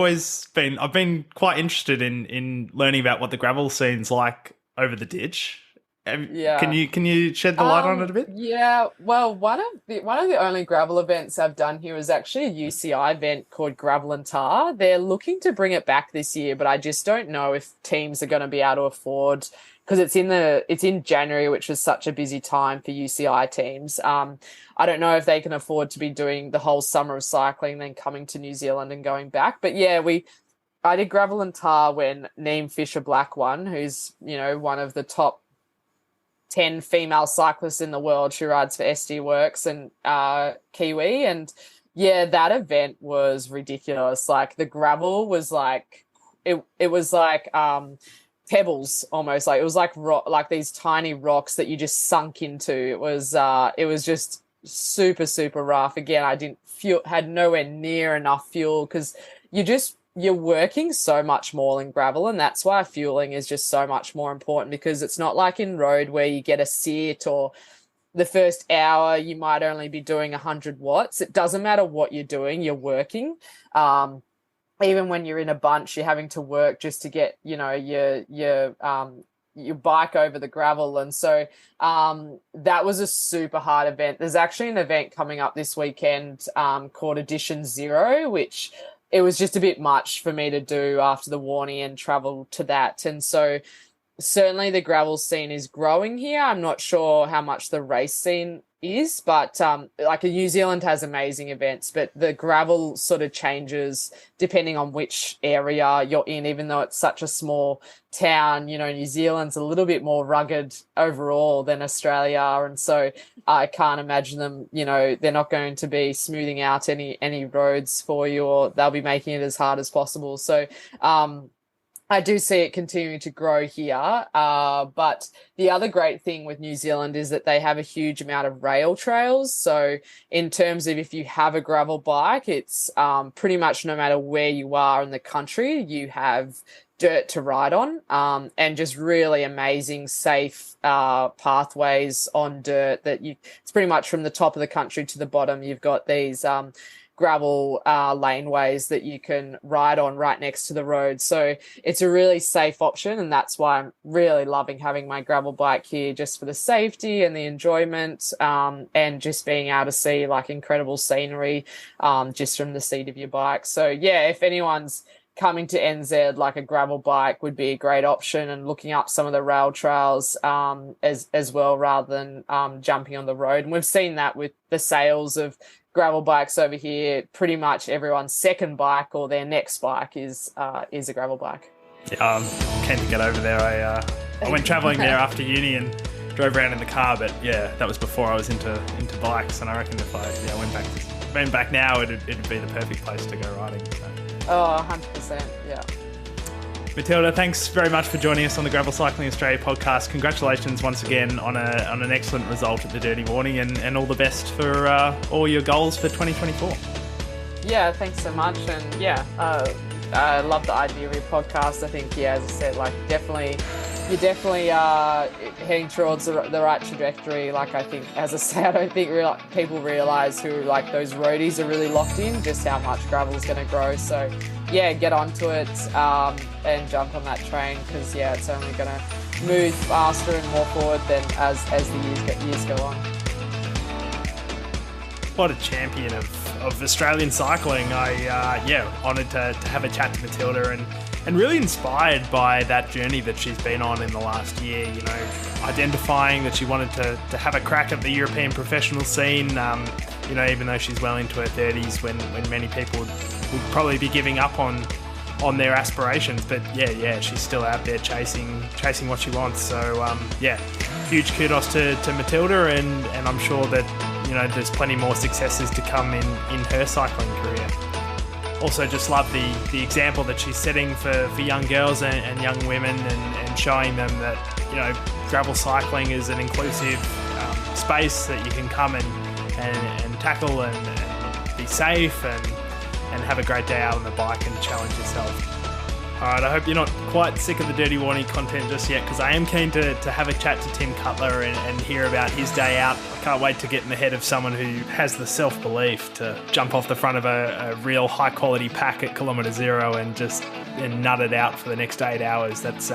been quite interested in learning about what the gravel scene's like over the ditch. Yeah. Can you shed the light on it a bit? Yeah. Well, one of the only gravel events I've done here is actually a UCI event called Gravel and Tar. They're looking to bring it back this year, but I just don't know if teams are going to be able to afford, because it's in January, which is such a busy time for UCI teams. I don't know if they can afford to be doing the whole summer of cycling, then coming to New Zealand and going back. But yeah, I did Gravel and Tar when Neem Fisher Black won, who's, one of the top 10 female cyclists in the world. She rides for SD Works and Kiwi. And yeah, that event was ridiculous. Like the gravel was like, it was like pebbles almost. Like it was like like these tiny rocks that you just sunk into. It was just super, super rough. Again, I had nowhere near enough fuel, because you're working so much more in gravel, and that's why fueling is just so much more important, because it's not like in road where you get a sit, or the first hour you might only be doing 100 watts. It doesn't matter what you're doing, you're working. Even when you're in a bunch, you're having to work just to get, your bike over the gravel. And so that was a super hard event. There's actually an event coming up this weekend called Edition Zero, which it was just a bit much for me to do after the Warney and travel to that. And so certainly the gravel scene is growing here. I'm not sure how much the race scene is, but like New Zealand has amazing events, but the gravel sort of changes depending on which area you're in, even though it's such a small town. New Zealand's a little bit more rugged overall than Australia, and so I can't imagine them, they're not going to be smoothing out any roads for you, or they'll be making it as hard as possible. So I do see it continuing to grow here. But the other great thing with New Zealand is that they have a huge amount of rail trails. So in terms of if you have a gravel bike, it's pretty much no matter where you are in the country, you have dirt to ride on, and just really amazing, safe pathways on dirt it's pretty much from the top of the country to the bottom. You've got these gravel laneways that you can ride on right next to the road. So it's a really safe option, and that's why I'm really loving having my gravel bike here, just for the safety and the enjoyment, and just being able to see like incredible scenery just from the seat of your bike. So yeah, if anyone's coming to NZ, like a gravel bike would be a great option, and looking up some of the rail trails as well, rather than jumping on the road. And we've seen that with the sales of gravel bikes over here. Pretty much everyone's second bike or their next bike is a gravel bike. Yeah, I'm keen to get over there. I went travelling there after uni and drove around in the car, but yeah, that was before I was into bikes, and I reckon if I went back now, it'd be the perfect place to go riding. So. Oh, 100%, yeah. Matilda, thanks very much for joining us on the Gravel Cycling Australia podcast. Congratulations once again on an excellent result at the Dirty Warrny, and all the best for all your goals for 2024. Yeah, thanks so much. And yeah, I love the idea of your podcast. I think, yeah, as I said, like you're definitely heading towards the right trajectory. Like, I think, as I say, I don't think people realise who, like, those roadies are really locked in, just how much gravel is going to grow. So yeah, get onto it and jump on that train, because yeah, it's only going to move faster and more forward than as the years go on. What a champion of Australian cycling. Honoured to have a chat to Matilda, and really inspired by that journey that she's been on in the last year, identifying that she wanted to have a crack at the European professional scene, even though she's well into her 30s, when many people would probably be giving up on their aspirations. But yeah, she's still out there chasing what she wants. So huge kudos to Matilda, and I'm sure that there's plenty more successes to come in her cycling career. Also, just love the example that she's setting for young girls and young women, and showing them that gravel cycling is an inclusive space that you can come and tackle and be safe and have a great day out on the bike and challenge yourself. Alright, I hope you're not quite sick of the Dirty Warrny content just yet, because I am keen to have a chat to Tim Cutler and hear about his day out. I can't wait to get in the head of someone who has the self-belief to jump off the front of a real high-quality pack at kilometre zero and nut it out for the next 8 hours. That's,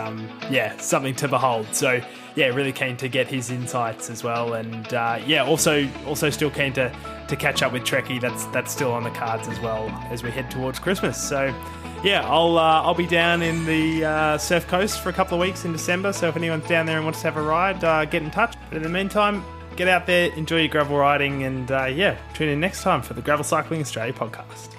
something to behold. So, yeah, really keen to get his insights as well. And, also still keen to catch up with Trekkie. That's still on the cards as well as we head towards Christmas. So, yeah, I'll be down in the Surf Coast for a couple of weeks in December, so if anyone's down there and wants to have a ride, get in touch. But in the meantime, get out there, enjoy your gravel riding, and tune in next time for the Gravel Cycling Australia podcast.